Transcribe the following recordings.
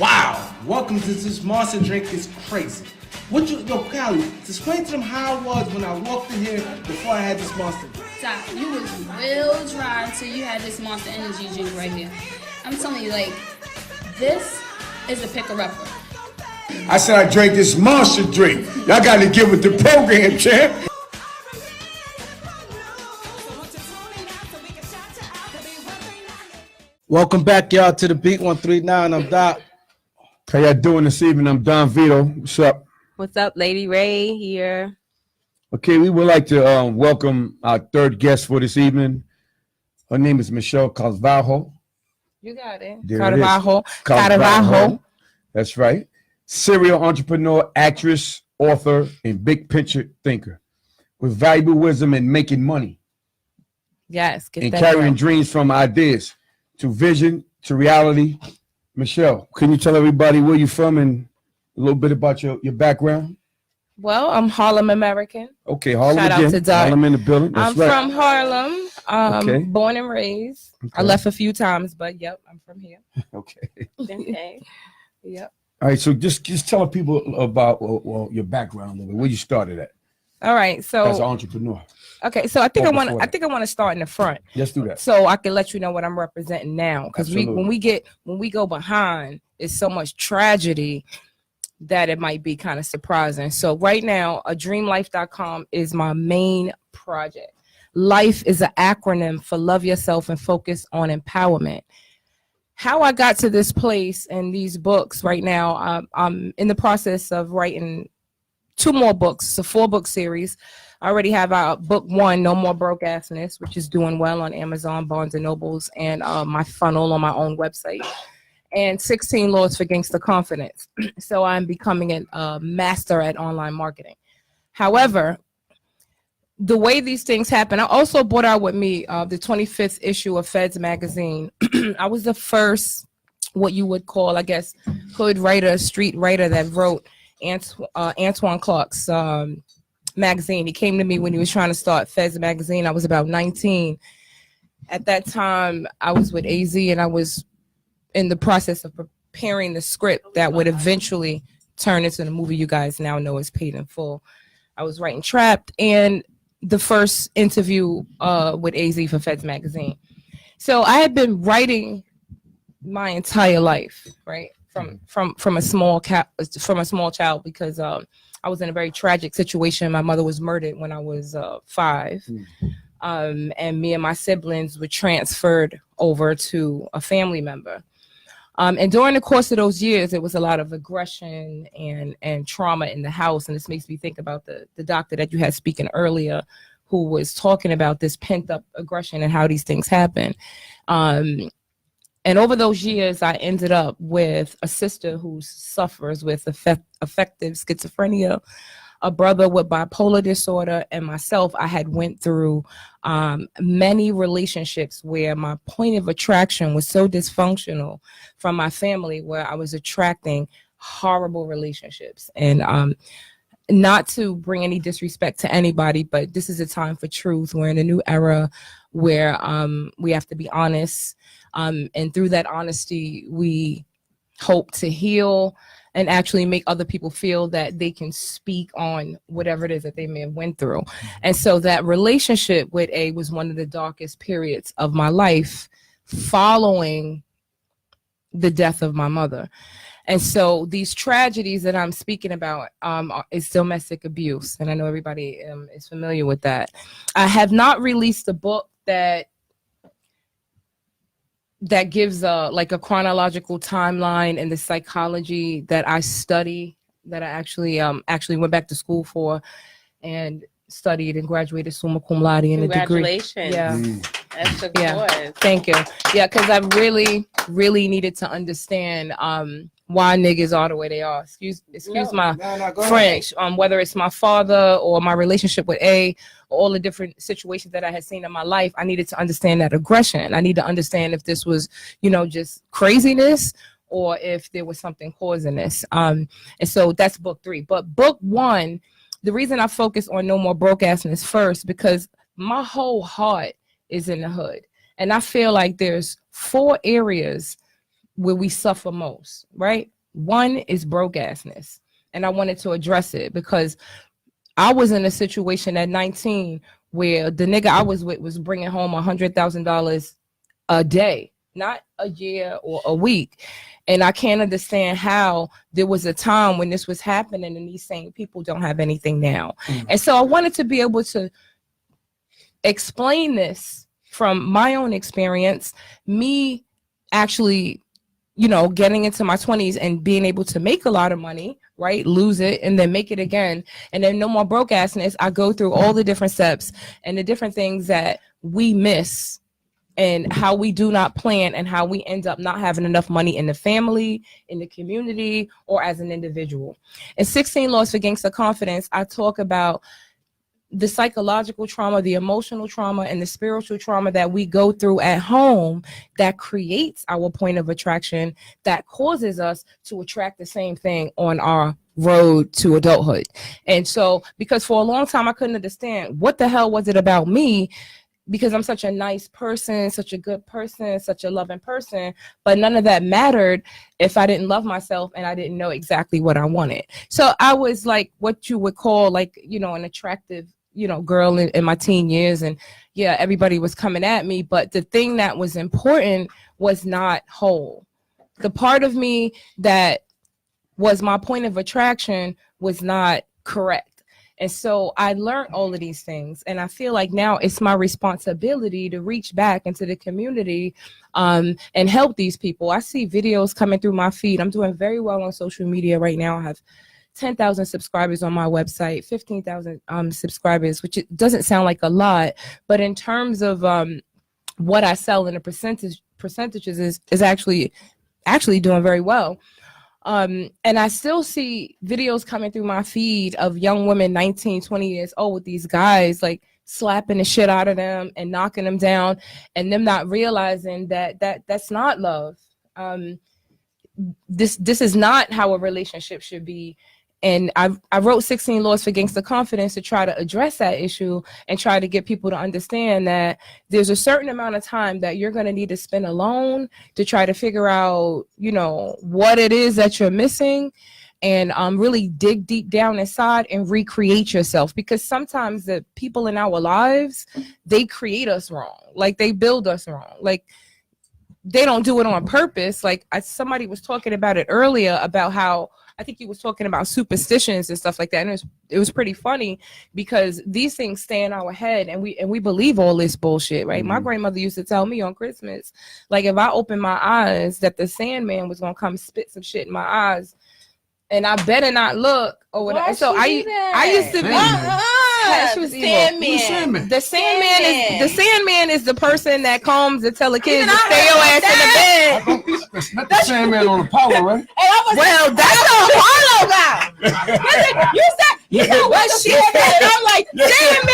Wow, welcome to This Monster Drink is Crazy. Yo, Callie, explain to them how it was when I walked in here before I had this monster. Doc, you was real dry until you had this Monster Energy drink right here. I'm telling you, like, this is a picker-upper. I said I drank this monster drink. Y'all got to get with the program, champ. Welcome back, y'all, to the Beat 139. I'm Doc. How y'all doing this evening? I'm Don Vito. What's up? What's up, Lady Ray here. Okay, we would like to welcome our third guest for this evening. Her name is Michelle Carvalho. You got it. Carvalho. That's right. Serial entrepreneur, actress, author, and big picture thinker with valuable wisdom in making money. Yes. And carrying dreams from ideas to vision to reality. Michelle, can you tell everybody where you're from and a little bit about your background? Well, I'm Harlem American. Okay, Harlem Shout again. out to Doc. Harlem in the building. That's I'm right. from Harlem. Okay. Born and raised. Okay. I left a few times, but yep, I'm from here. Okay. Okay. Yep. All right, so just tell people about your background, where you started at. All right, so as an entrepreneur. Okay, so I think I want to start in the front. Let's do that. So I can let you know what I'm representing now, because when we go behind, it's so much tragedy that it might be kind of surprising. So right now, adreamlife.com is my main project. LIFE is an acronym for love yourself and focus on empowerment. How I got to this place and these books right now, I'm in the process of writing 2 more books. It's a 4-book series. I already have out book 1, No More Broke Assness, which is doing well on Amazon, Barnes & Nobles, and my funnel on my own website. And 16 Laws for Gangster Confidence. So I'm becoming a master at online marketing. However, the way these things happen, I also brought out with me the 25th issue of Feds magazine. I was the first, what you would call, I guess, hood writer, street writer that wrote Antoine Clark's magazine. He came to me when he was trying to start Feds magazine. I was about 19. At that time, I was with Azie, and I was in the process of preparing the script that would eventually turn into the movie you guys now know is Paid in Full. I was writing Trapped and the first interview with Azie for Feds magazine. So I had been writing my entire life, right? From a small child, because I was in a very tragic situation. My mother was murdered when I was 5. And me and my siblings were transferred over to a family member. And during the course of those years, there was a lot of aggression and trauma in the house. And this makes me think about the doctor that you had speaking earlier, who was talking about this pent up aggression and how these things happen. And over those years, I ended up with a sister who suffers with affective schizophrenia, a brother with bipolar disorder, and myself. I had went through many relationships where my point of attraction was so dysfunctional from my family, where I was attracting horrible relationships. And not to bring any disrespect to anybody, but this is a time for truth. We're in a new era where we have to be honest. And through that honesty, we hope to heal and actually make other people feel that they can speak on whatever it is that they may have went through. And so that relationship with A was one of the darkest periods of my life following the death of my mother. And so these tragedies that I'm speaking about is domestic abuse. And I know everybody is familiar with that. I have not released a book that gives like a chronological timeline and the psychology that I study, that I actually went back to school for and studied and graduated summa cum laude in a degree. Congratulations. Yeah. That's a good. Yeah. Thank you. Yeah, because I really, really needed to understand why niggas are the way they are. Excuse my French. Whether it's my father or my relationship with A, or all the different situations that I had seen in my life, I needed to understand that aggression. I need to understand if this was, just craziness, or if there was something causing this. And so that's book 3. But book 1, the reason I focus on No More Broke Assness first, because my whole heart is in the hood. And I feel like there's 4 areas where we suffer most, right? One is broke assness. And I wanted to address it because I was in a situation at 19 where the nigga I was with was bringing home $100,000 a day, not a year or a week. And I can't understand how there was a time when this was happening and these same people don't have anything now. And so I wanted to be able to explain this from my own experience, me actually, you know, getting into my 20s and being able to make a lot of money, right? Lose it and then make it again. And then no more broke assness. I go through all the different steps and the different things that we miss and how we do not plan and how we end up not having enough money in the family, in the community, or as an individual. In 16 Laws for Gangsta Confidence, I talk about the psychological trauma, the emotional trauma, and the spiritual trauma that we go through at home that creates our point of attraction, that causes us to attract the same thing on our road to adulthood. And so, because for a long time, I couldn't understand what the hell was it about me, because I'm such a nice person, such a good person, such a loving person, but none of that mattered if I didn't love myself and I didn't know exactly what I wanted. So I was like what you would call like, you know, an attractive, you know, girl in my teen years. And yeah, everybody was coming at me. But the thing that was important was not whole. The part of me that was my point of attraction was not correct. And so I learned all of these things. And I feel like now it's my responsibility to reach back into the community and help these people. I see videos coming through my feed. I'm doing very well on social media right now. I have 10,000 subscribers on my website, 15,000 subscribers, which it doesn't sound like a lot, but in terms of what I sell in the percentages is actually doing very well. And I still see videos coming through my feed of young women, 19, 20 years old, with these guys like slapping the shit out of them and knocking them down, and them not realizing that that's not love. This is not how a relationship should be. And I wrote 16 Laws for Gangsta Confidence to try to address that issue and try to get people to understand that there's a certain amount of time that you're going to need to spend alone to try to figure out, you know, what it is that you're missing, and really dig deep down inside and recreate yourself. Because sometimes the people in our lives, they create us wrong. Like they build us wrong. Like they don't do it on purpose. Like somebody was talking about it earlier about how, I think he was talking about superstitions and stuff like that. And it was pretty funny because these things stay in our head and we believe all this bullshit, right? Mm-hmm. My grandmother used to tell me on Christmas, like if I opened my eyes, that the Sandman was going to come spit some shit in my eyes and I better not look or whatever. So I used to be. She was the Sandman. The Sandman is the person that comes to tell the kids to stay your ass in the bed. That's not the Sandman on Apollo, right? Well, that's on Apollo now. You said what she said, and I'm like, Sandman.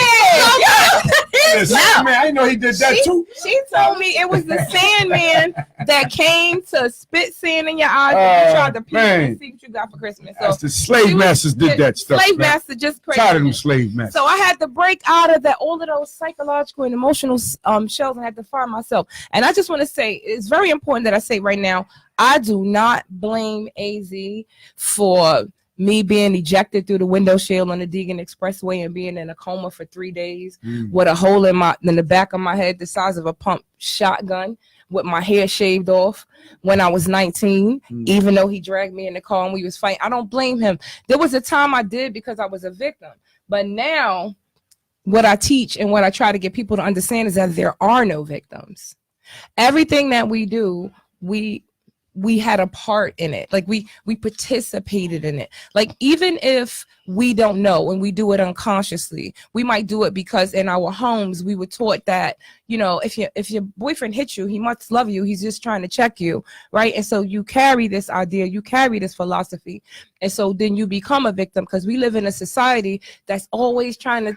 I didn't know he did that too. She told me it was the Sandman that came to spit sand in your eyes and tried to peek and see what you got for Christmas. So that's the slave masters did that stuff. Slave master just crazy. Tired of them slave masters. So I had to break out of that, all of those psychological and emotional shells, and had to find myself. And I just want to say, it's very important that I say right now, I do not blame Azie for me being ejected through the window shield on the Deegan Expressway and being in a coma for 3 days with a hole in the back of my head the size of a pump shotgun, with my hair shaved off when I was 19, even though he dragged me in the car and we was fighting. I don't blame him. There was a time I did because I was a victim. But now what I teach and what I try to get people to understand is that there are no victims. Everything that we do, we had a part in it. Like we participated in it. Like even if we don't know and we do it unconsciously, we might do it because in our homes we were taught that, you know, if your boyfriend hits you, he must love you. He's just trying to check you, right? And so you carry this idea, you carry this philosophy, and so then you become a victim because we live in a society that's always trying to.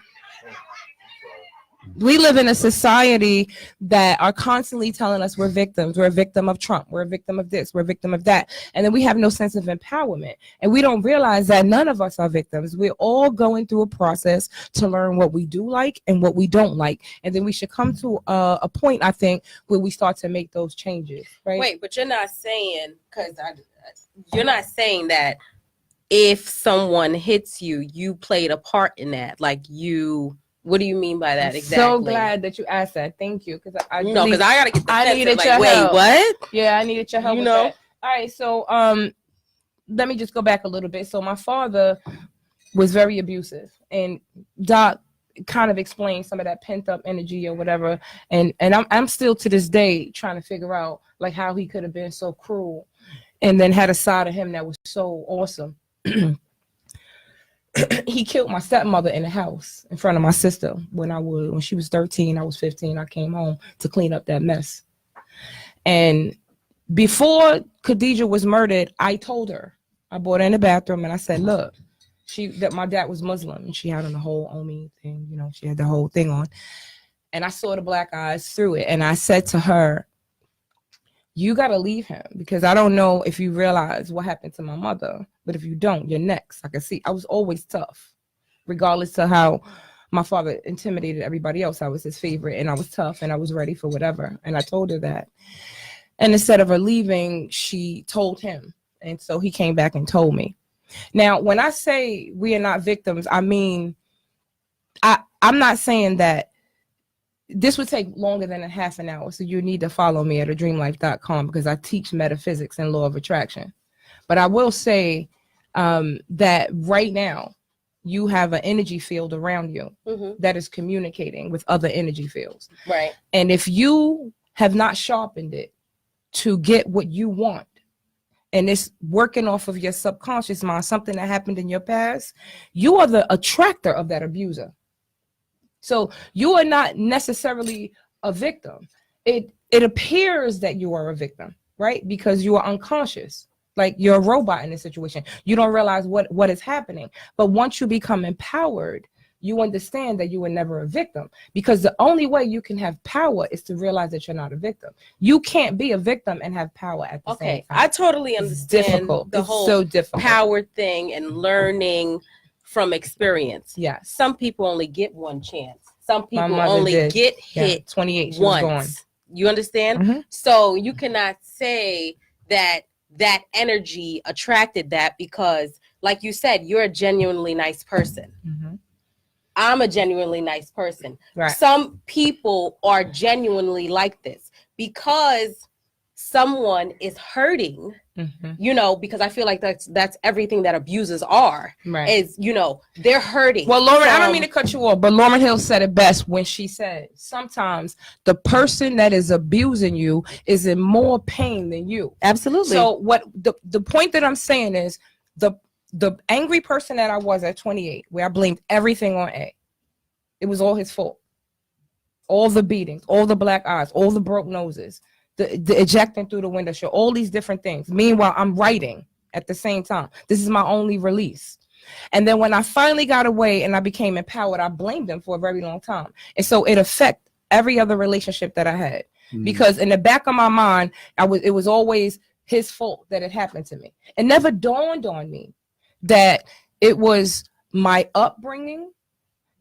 We live in a society that are constantly telling us we're victims. We're a victim of Trump. We're a victim of this. We're a victim of that. And then we have no sense of empowerment. And we don't realize that none of us are victims. We're all going through a process to learn what we do like and what we don't like. And then we should come to a point, I think, where we start to make those changes. Right? Wait, but you're not saying, you're not saying that if someone hits you, you played a part in that. Like you... What do you mean by that exactly? So glad that you asked that. Thank you. Because I gotta get the I needed like, your help. What? Yeah, I needed your help. You with know? That. All right, so let me just go back a little bit. So my father was very abusive, and Doc kind of explained some of that pent up energy or whatever. And I'm still to this day trying to figure out like how he could have been so cruel, and then had a side of him that was so awesome. He killed my stepmother in the house in front of my sister when she was 13, I was 15. I came home to clean up that mess. And before Khadijah was murdered, I told her, I brought her in the bathroom and I said, look, that my dad was Muslim and she had on the whole Omi thing, you know, she had the whole thing on. And I saw the black eyes through it. And I said to her, you got to leave him because I don't know if you realize what happened to my mother, but if you don't, you're next. I can see I was always tough, regardless of how my father intimidated everybody else. I was his favorite and I was tough and I was ready for whatever. And I told her that. And instead of her leaving, she told him. And so he came back and told me. Now, when I say we are not victims, I mean, I'm not saying that this would take longer than a half an hour. So you need to follow me at adreamlife.com because I teach metaphysics and law of attraction. But I will say that right now you have an energy field around you that is communicating with other energy fields. Right. And if you have not sharpened it to get what you want, and it's working off of your subconscious mind, something that happened in your past, you are the attractor of that abuser. So you are not necessarily a victim. It appears that you are a victim, right? Because you are unconscious, like you're a robot in this situation. You don't realize what is happening. But once you become empowered, you understand that you were never a victim, because the only way you can have power is to realize that you're not a victim. You can't be a victim and have power at the same time. I totally understand difficult. The whole so difficult. Power thing and learning from experience. Yes. Some people only get one chance. Some people mother only did. get hit 28 once. You understand? Mhm. So you cannot say that energy attracted that because, like you said, you're a genuinely nice person. Mhm. I'm a genuinely nice person. Right. Some people are genuinely like this because someone is hurting, you know, because I feel like that's everything that abusers are, right? Is, you know, they're hurting. Well, Lauren, I don't mean to cut you off, but Lauren Hill said it best when she said, sometimes the person that is abusing you is in more pain than you. Absolutely. So what the point that I'm saying is the angry person that I was at 28, where I blamed everything on A. It was all his fault. All the beatings, all the black eyes, all the broke noses, the ejecting through the window, all these different things. Meanwhile, I'm writing at the same time. This is my only release. And then when I finally got away and I became empowered, I blamed him for a very long time. And so it affected every other relationship that I had. Because in the back of my mind, it was always his fault that it happened to me. It never dawned on me that it was my upbringing.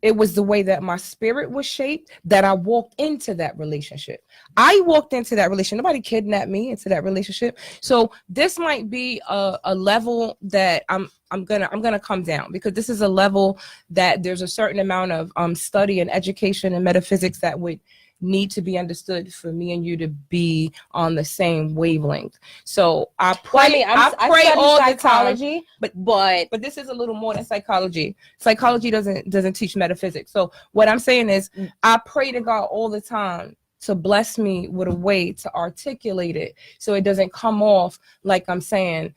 It was the way that my spirit was shaped that I walked into that relationship. I walked into that relationship. Nobody kidnapped me into that relationship. So this might be a level that I'm gonna come down, because this is a level that there's a certain amount of study and education and metaphysics that would need to be understood for me and you to be on the same wavelength. So I pray, I pray all psychology, the time, but this is a little more than psychology. Psychology doesn't teach metaphysics. So what I'm saying is I pray to God all the time to bless me with a way to articulate it so it doesn't come off like I'm saying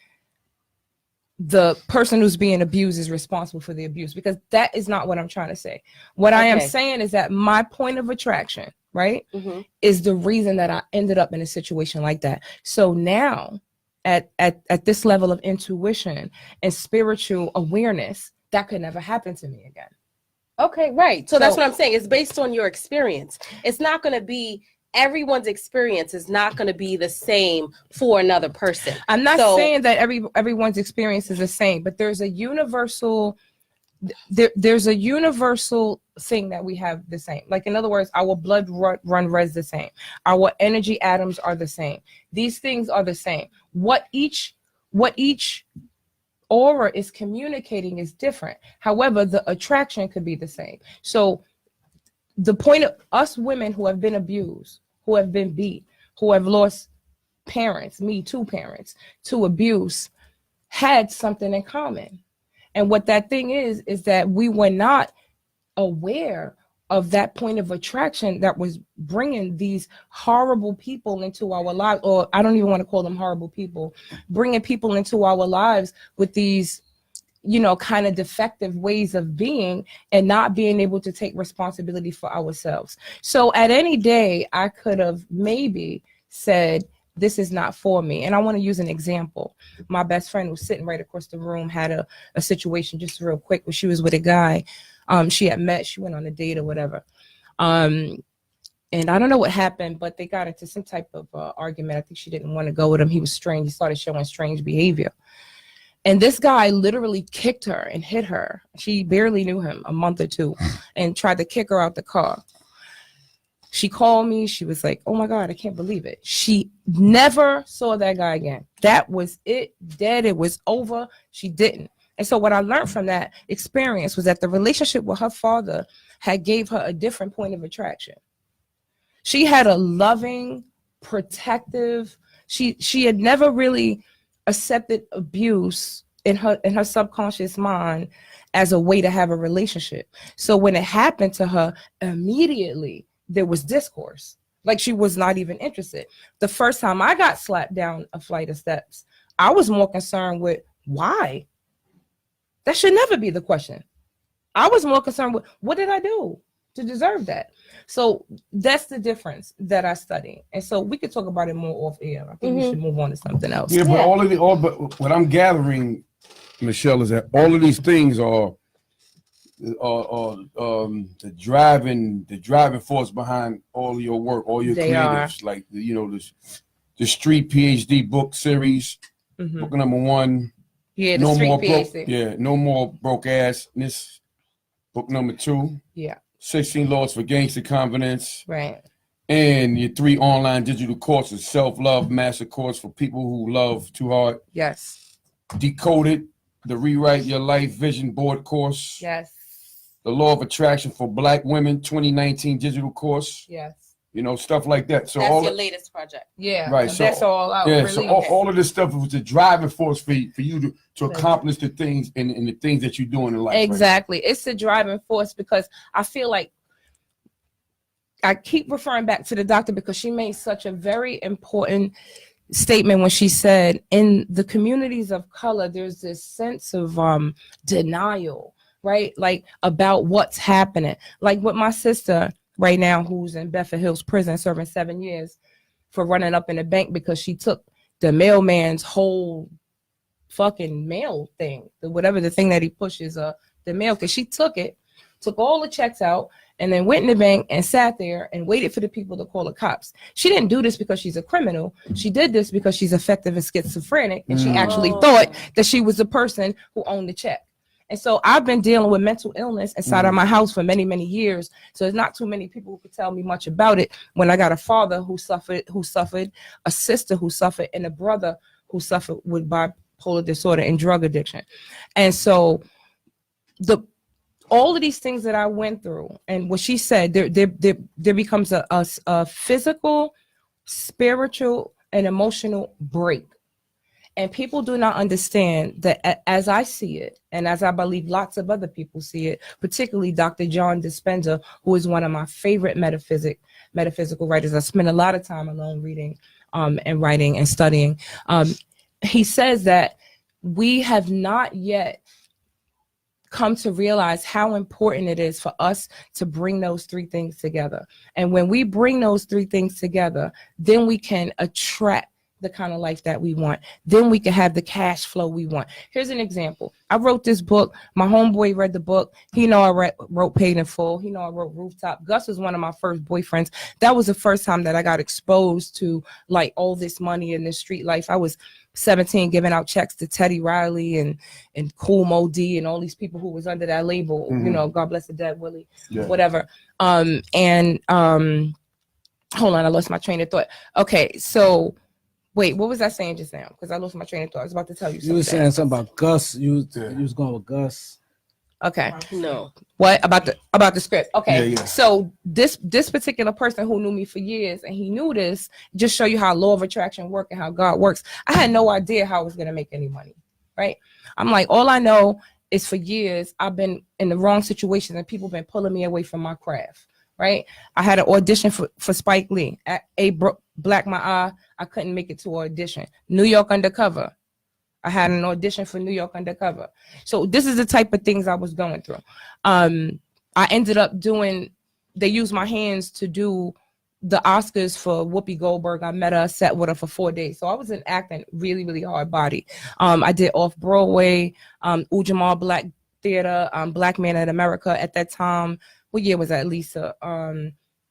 the person who's being abused is responsible for the abuse, because that is not what I'm trying to say. What I am saying is that my point of attraction, right, is the reason that I ended up in a situation like that. So now at this level of intuition and spiritual awareness, that could never happen to me again. Okay, right. So that's what I'm saying. It's based on your experience. It's not going to be, everyone's experience is not going to be the same for another person. I'm not saying that everyone's experience is the same, but there's a universal there's a universal thing that we have the same. Like, in other words, our blood run red's the same. Our energy atoms are the same. These things are the same. What each aura is communicating is different. However, the attraction could be the same. So the point of us women who have been abused, who have been beat, who have lost parents, me, 2 parents, to abuse, had something in common. And what that thing is that we were not aware of that point of attraction that was bringing these horrible people into our lives, or I don't even want to call them horrible people, bringing people into our lives with these, kind of defective ways of being and not being able to take responsibility for ourselves. So at any day, I could have maybe said, this is not for me. And I want to use an example. My best friend was sitting right across the room, had a situation just real quick where she was with a guy she had met. She went on a date or whatever. And I don't know what happened, but they got into some type of argument. I think she didn't want to go with him. He was strange. He started showing strange behavior. And this guy literally kicked her and hit her. She barely knew him, a month or 2, and tried to kick her out the car. She called me. She was like, oh, my God, I can't believe it. She never saw that guy again. That was it. Dead. It was over. She didn't. And so what I learned from that experience was that the relationship with her father had gave her a different point of attraction. She had a loving, protective, she had never really accepted abuse in her subconscious mind as a way to have a relationship. So when it happened to her, immediately there was discourse. Like, she was not even interested. The first time I got slapped down a flight of steps, I was more concerned with why. That should never be the question. I was more concerned with, what did I do to deserve that? So that's the difference that I study. And so we could talk about it more off air. I think we should move on to something else. Yeah, but what I'm gathering, Michelle, is that all of these things are the driving force behind all of your work, all your creatives, like the Street PhD book series, book number 1. Yeah, the Street PhD. No more broke assness. Book number 2. Yeah. 16 Laws for Gangster Confidence. Right. And your 3 online digital courses: Self-Love Master Course for people who love too hard. Yes. Decoded, the Rewrite Your Life Vision Board course. Yes. The Law of Attraction for Black Women 2019 digital course. Yes. Stuff like that. So that's all your latest project. Yeah. Right. So that's all out. Yeah. Really. So all of this stuff was the driving force for you to accomplish the things and the things that you're doing in life. Exactly. Right? It's the driving force, because I feel like I keep referring back to the doctor because she made such a very important statement when she said, in the communities of color, there's this sense of denial, right? Like, about what's happening. Like with my sister right now, who's in Bedford Hills prison serving 7 years for running up in the bank because she took the mailman's whole fucking mail thing, whatever the thing that he pushes, the mail, because she took all the checks out and then went in the bank and sat there and waited for the people to call the cops. She didn't do this because she's a criminal. She did this because she's affective and schizophrenic, and she actually thought that she was the person who owned the check. And so I've been dealing with mental illness inside of my house for many, many years. So there's not too many people who could tell me much about it, when I got a father who suffered, a sister who suffered, and a brother who suffered with bipolar disorder and drug addiction. And so all of these things that I went through, and what she said, there becomes a physical, spiritual, and emotional break. And people do not understand that, as I see it, and as I believe lots of other people see it, particularly Dr. John Dispenza, who is one of my favorite metaphysical writers. I spend a lot of time alone reading and writing and studying. He says that we have not yet come to realize how important it is for us to bring those 3 things together. And when we bring those 3 things together, then we can attract the kind of life that we want. Then we can have the cash flow we want. Here's an example. I wrote this book. My homeboy read the book. He know I wrote Paid in Full. He know I wrote Rooftop. Gus was one of my first boyfriends. That was the first time that I got exposed to like all this money in the street life. I was 17 giving out checks to Teddy Riley and Cool Mo D and all these people who was under that label. You know, God bless the dead Willie, whatever. Hold on, I lost my train of thought. Okay, so wait, what was I saying just now? Because I lost my train of thought. I was about to tell you something. You were saying something about Gus. You was going with Gus. Okay. No. What about the script? Okay. Yeah. So this particular person who knew me for years and he knew this, just show you how law of attraction work and how God works. I had no idea how I was gonna make any money. Right? I'm like, all I know is for years I've been in the wrong situations and people been pulling me away from my craft. Right? I had an audition for Spike Lee. Black my eye. I couldn't make it to an audition. New York Undercover. I had an audition for New York Undercover. So this is the type of things I was going through. I ended up they used my hands to do the Oscars for Whoopi Goldberg. I met her, sat with her for 4 days. So I was in acting really, really hard body. I did Off-Broadway, Ujjamal Black Theater, Black Man in America at that time. What year was that, Lisa?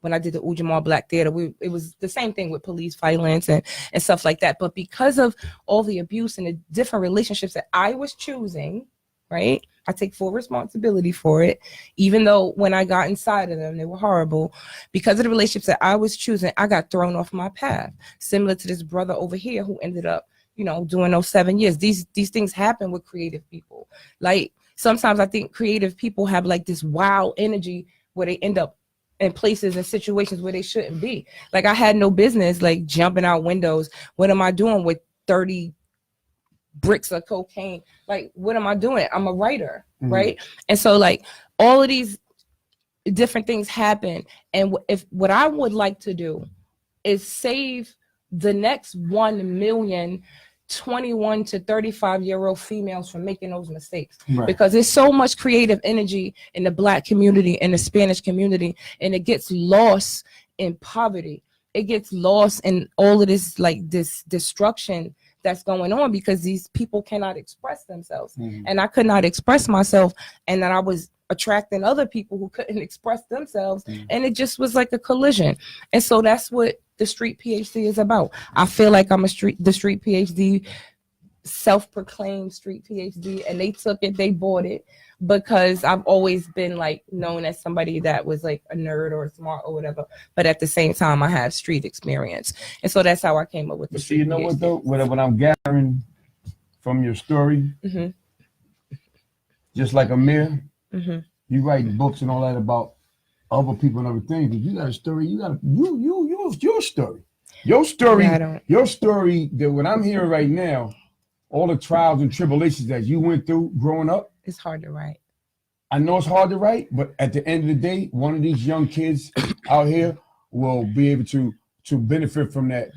When I did the Ujjamal Black Theater, it was the same thing with police violence and stuff like that. But because of all the abuse and the different relationships that I was choosing, right? I take full responsibility for it, even though when I got inside of them, they were horrible. Because of the relationships that I was choosing, I got thrown off my path. Similar to this brother over here who ended up, doing those 7 years. These things happen with creative people. Like sometimes I think creative people have like this wild energy where they end up in places and situations where they shouldn't be. Like I had no business like jumping out windows. What am I doing with 30 bricks of cocaine? Like, what am I doing? I'm a writer, right? And so like all of these different things happen. And what I would like to do is save the next 1 million 21 to 35-year-old females from making those mistakes, because there's so much creative energy in the Black community and the Spanish community, and it gets lost in poverty. It gets lost in all of this, like this destruction that's going on because these people cannot express themselves. And I could not express myself, and then I was attracting other people who couldn't express themselves, and it just was like a collision. And so that's what the Street PhD is about. I feel like I'm the Street PhD, self-proclaimed Street PhD, and they took it, they bought it, because I've always been like known as somebody that was like a nerd or smart or whatever, but at the same time I have street experience, and so that's how I came up with the Street you know PhD. what though, what I'm gathering from your story, just like Amir, you write books and all that about other people and everything, but you got a story. You got your story. Your story that what I'm hearing right now, all the trials and tribulations that you went through growing up. It's hard to write. I know it's hard to write, but at the end of the day, one of these young kids out here will be able to benefit from that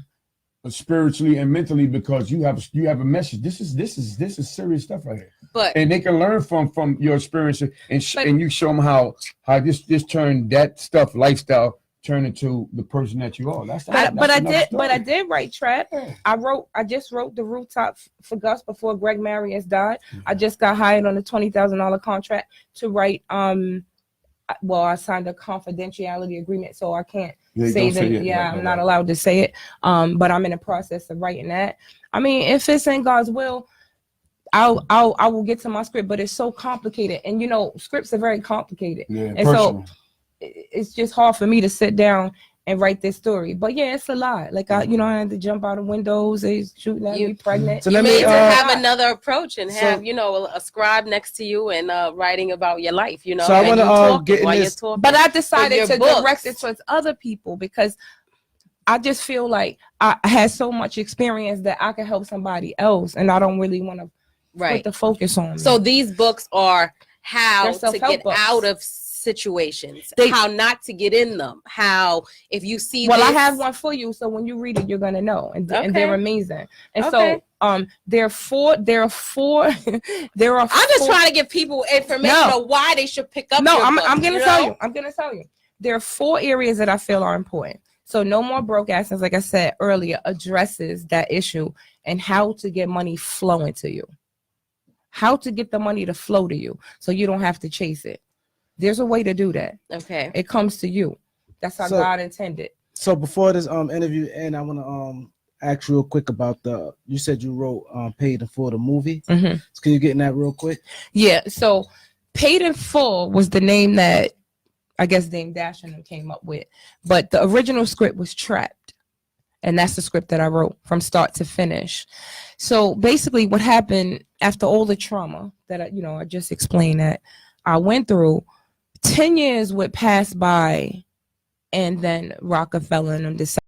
spiritually and mentally, because you have a message. This is serious stuff right here. And they can learn from your experience, and you show them how this turned that stuff lifestyle turn into the person that you are. But I did write trap. I just wrote the Rooftop for Gus before Greg Marius died. I just got hired on a $20,000 contract to write. I signed a confidentiality agreement, so I can't say that. I'm not allowed to say it. But I'm in the process of writing that. I mean, if it's in God's will, I will get to my script, but it's so complicated, and scripts are very complicated, and personal. So it's just hard for me to sit down and write this story. But yeah, it's a lot. Like I had to jump out of windows. They shooting at me pregnant. So you need to have another approach and have a scribe next to you and writing about your life. So I want to get in this. But I decided to direct it towards other people because I just feel like I had so much experience that I can help somebody else, and I don't really want to put the focus on me. So these books are how to get out of situations, how not to get in them, how if you see I have one for you, so when you read it you're gonna know, and they're amazing. And so there are four I'm just trying to give people information of why they should pick up I'm gonna tell you there are 4 areas that I feel are important. So No More Broke Assets, like I said earlier, addresses that issue and how to get money flowing to you. How to get the money to flow to you so you don't have to chase it. There's a way to do that. Okay. It comes to you. That's how God intended. So before this interview end, I want to ask real quick about you said you wrote Paid in Full, the movie. Mm-hmm. So can you get in that real quick? Yeah, so Paid in Full was the name that I guess Dame Dash and them came up with. But the original script was Trapped. And that's the script that I wrote from start to finish. So basically what happened after all the trauma that I just explained that I went through, 10 years would pass by, and then Rockefeller and them decided